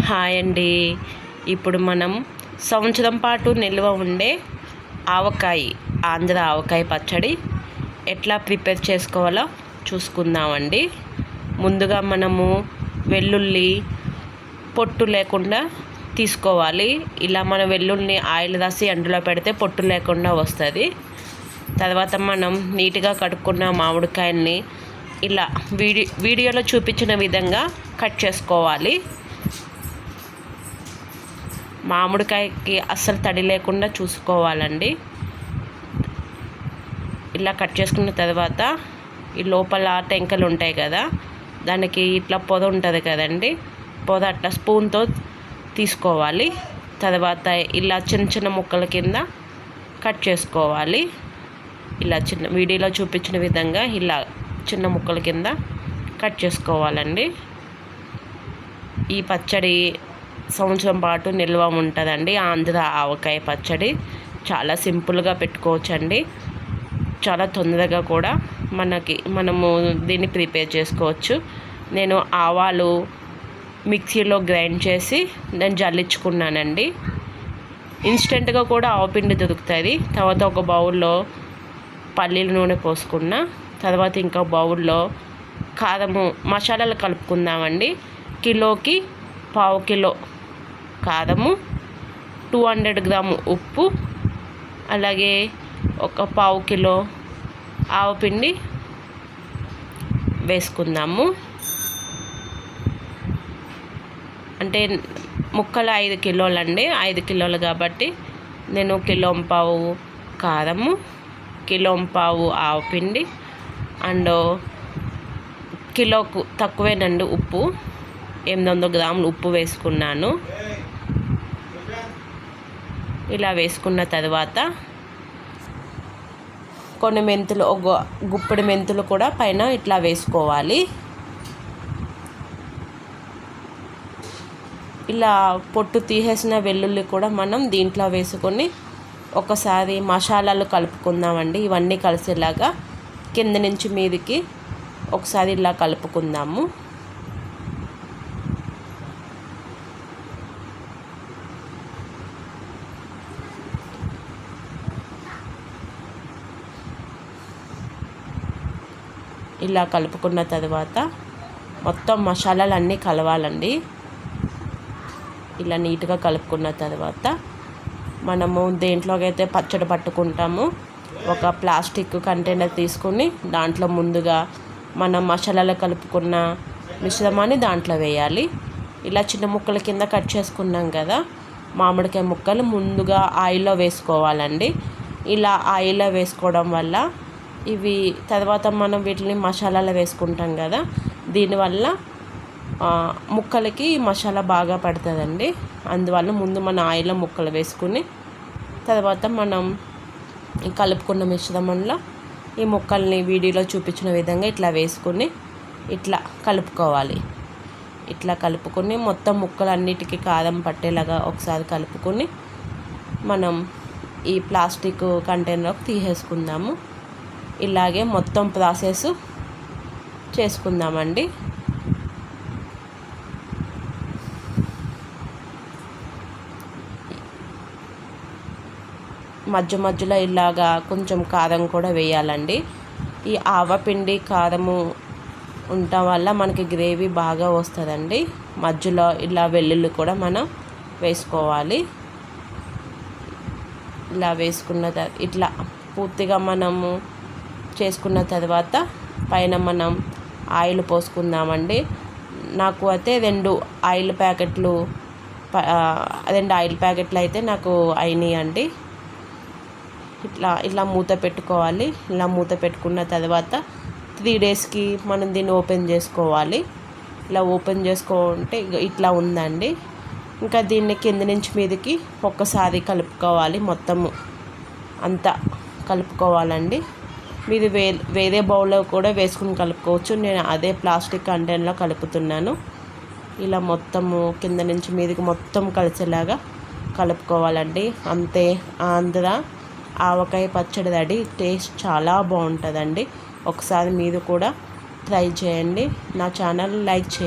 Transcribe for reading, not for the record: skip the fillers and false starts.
Hi అండి. ఇప్పుడు మనం సంవత్సరం పాటు నిల్వ ఉండే ఆంధ్ర ఆవకాయ పచ్చడి ఎట్లా ప్రిపేర్ చేసుకోవాలో చూసుకుందామండి. ముందుగా మనము వెల్లుల్లి పొట్టు లేకుండా తీసుకోవాలి. ఇలా మన వెల్లుల్లిని ఆయిల్ రాసి ఎండలో పెడితే పొట్టు లేకుండా వస్తుంది. తర్వాత మనం నీట్గా కడుక్కున్న మామిడికాయల్ని ఇలా వీడియోలో చూపించిన విధంగా కట్ చేసుకోవాలి. మామిడికాయకి అస్సలు తడి లేకుండా చూసుకోవాలండి. ఇలా కట్ చేసుకున్న తర్వాత ఈ లోపల టెంకలు ఉంటాయి కదా, దానికి ఇట్లా పొద ఉంటుంది కదండి, పొద అట్లా స్పూన్తో తీసుకోవాలి. తర్వాత ఇలా చిన్న చిన్న ముక్కల కింద కట్ చేసుకోవాలి. ఇలా వీడియోలో చూపించిన విధంగా ఇలా చిన్న ముక్కల కింద కట్ చేసుకోవాలండి. ఈ పచ్చడి సంవత్సరం పాటు నిల్వ ఉంటుందండి. ఆంధ్ర ఆవకాయ పచ్చడి చాలా సింపుల్గా పెట్టుకోవచ్చండి. చాలా తొందరగా కూడా మనము దీన్ని ప్రిపేర్ చేసుకోవచ్చు. నేను ఆవాలు మిక్సీలో గ్రైండ్ చేసి నేను జల్లించుకున్నానండి. ఇన్స్టెంట్గా కూడా ఆవపిండి దొరుకుతుంది. తర్వాత ఒక బౌల్లో పల్లీల నూనె పోసుకున్న తర్వాత ఇంకా బౌల్లో కారము మసాలాలు కలుపుకుందామండి. కిలోకి పావు కిలో కారము, 200 గ్రాము ఉప్పు, అలాగే ఒక పావు కిలో ఆవపిండి వేసుకుందాము. అంటే ముక్కలు 5 కిలోలండి. 5 కిలోలు కాబట్టి నేను కిలోంపావు కారము, కిలోంపావు ఆవపిండి అండ్ కిలోకు తక్కువేనండి ఉప్పు, 800 గ్రాములు ఉప్పు వేసుకున్నాను. ఇలా వేసుకున్న తర్వాత కొన్ని మెంతులు, ఒక గుప్పెడు మెంతులు కూడా పైన ఇట్లా వేసుకోవాలి. ఇలా పొట్టు తీసేసిన వెల్లుల్లి కూడా మనం దీంట్లో వేసుకొని ఒకసారి మసాలాలు కలుపుకుందామండి. ఇవన్నీ కలిసేలాగా కింద నుంచి మీదికి ఒకసారి ఇలా కలుపుకుందాము. ఇలా కలుపుకున్న తర్వాత మొత్తం మసాలాలు అన్నీ కలవాలండి. ఇలా నీట్గా కలుపుకున్న తర్వాత మనము దేంట్లోకి అయితే పచ్చడి పట్టుకుంటామో ఒక ప్లాస్టిక్ కంటైనర్ తీసుకుని దాంట్లో ముందుగా మనం మసాలాలు కలుపుకున్న మిశ్రమాన్ని దాంట్లో వేయాలి. ఇలా చిన్న ముక్కల కింద కట్ చేసుకున్నాం కదా మామిడికాయ ముక్కలు, ముందుగా ఆయిల్లో వేసుకోవాలండి. ఇలా ఆయిల్లో వేసుకోవడం వల్ల ఇవి తర్వాత మనం వీటిని మసాలాలు వేసుకుంటాం కదా, దీనివల్ల ముక్కలకి మసాలా బాగా పడుతుందండి. అందువల్ల ముందు మన ఆయిల్లో ముక్కలు వేసుకుని తర్వాత మనం కలుపుకున్న మిశ్రమంలో ఈ ముక్కల్ని వీడియోలో చూపించిన విధంగా ఇట్లా వేసుకుని ఇట్లా కలుపుకోవాలి. ఇట్లా కలుపుకొని మొత్తం ముక్కలన్నిటికీ కారం పట్టేలాగా ఒకసారి కలుపుకొని మనం ఈ ప్లాస్టిక్ కంటైనర్లోకి తీసేసుకుందాము. ఇలాగే మొత్తం ప్రాసెస్ చేసుకుందామండి. మధ్య మధ్యలో ఇలాగా కొంచెం కారం కూడా వేయాలండి. ఈ ఆవపిండి కారము ఉండటం వల్ల మనకి గ్రేవీ బాగా వస్తుందండి. మధ్యలో ఇలా వెల్లుల్లి కూడా మనం వేసుకోవాలి. ఇలా వేసుకున్న ఇట్లా పూర్తిగా మనము చేసుకున్న తర్వాత పైన మనం ఆయిల్ పోసుకుందామండి. నాకు అయితే 2 ఆయిల్ ప్యాకెట్లు అయితే నాకు అయినాయండి. ఇట్లా మూత పెట్టుకోవాలి. ఇలా మూత పెట్టుకున్న తర్వాత 3 డేస్కి మనం దీన్ని ఓపెన్ చేసుకోవాలి. ఇలా ఓపెన్ చేసుకుంటే ఇట్లా ఉందండి. ఇంకా దీన్ని కింద నుంచి మీదకి ఒక్కసారి కలుపుకోవాలి. మొత్తము అంతా కలుపుకోవాలండి. మీరు వేరే బౌల్లో కూడా వేసుకుని కలుపుకోవచ్చు. నేను అదే ప్లాస్టిక్ కంటైనర్లో కలుపుతున్నాను. ఇలా మొత్తము కింద నుంచి మీదకి మొత్తం కలిసేలాగా కలుపుకోవాలండి. అంతే, ఆంధ్ర ఆవకాయ పచ్చడి రెడీ. టేస్ట్ చాలా బాగుంటుందండి. ఒకసారి మీరు కూడా ట్రై చేయండి. నా ఛానల్ లైక్ చేయండి.